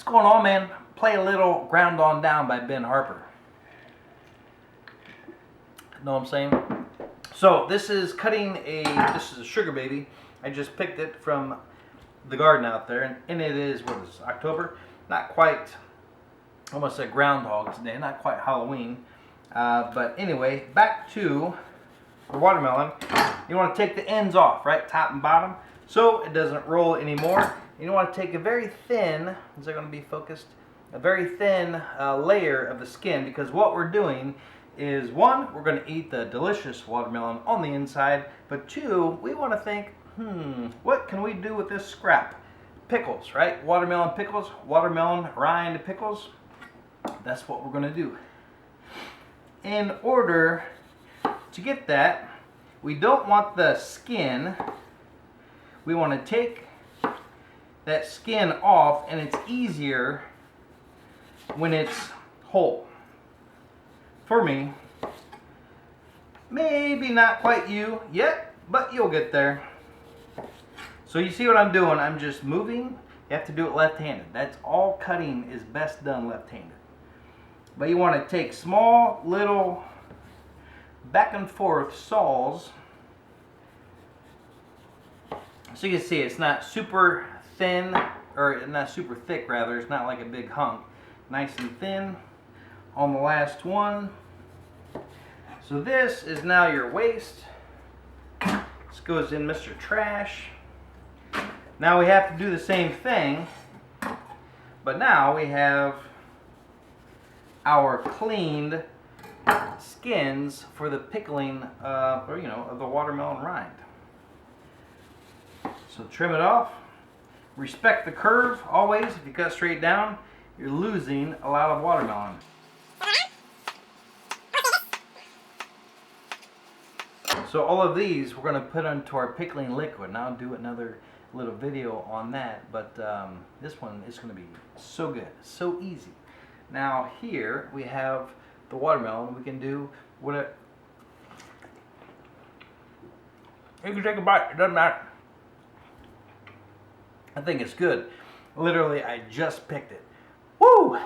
What's going on, man? Play a little Ground On Down by Ben Harper. Know what I'm saying? So this is this is a sugar baby. I just picked it from the garden out there, and it is, what is it, October? Not quite, almost a Groundhog's Day, not quite Halloween. But anyway, back to the watermelon. You want to take the ends off, right? Top and bottom, so it doesn't roll anymore. You want to take a very thin, is that going to be focused? A very thin layer of the skin, because what we're doing is, one, we're going to eat the delicious watermelon on the inside, but two, we want to think, what can we do with this scrap? Pickles, right? Watermelon pickles, watermelon rind pickles. That's what we're going to do. In order to get that, we don't want the skin. We want to take that skin off, and it's easier when it's whole. For me, maybe not quite you yet, but you'll get there. So you see what I'm doing? I'm just moving. You have to do it left-handed. That's all cutting is best done left-handed. But you want to take small little back and forth saws. So you can see it's not super thin, or not super thick rather. It's not like a big hunk. Nice and thin on the last one. So this is now your waste. This goes in Mr. Trash. Now we have to do the same thing, but now we have our cleaned skins for the pickling, of the watermelon rind. So trim it off. Respect the curve always. If you cut straight down, you're losing a lot of watermelon. So all of these we're going to put into our pickling liquid, and I'll do another little video on that, but this one is going to be so good, so easy. Now here we have the watermelon. We can do you can take a bite, it doesn't matter. I think it's good. Literally, I just picked it. Woo!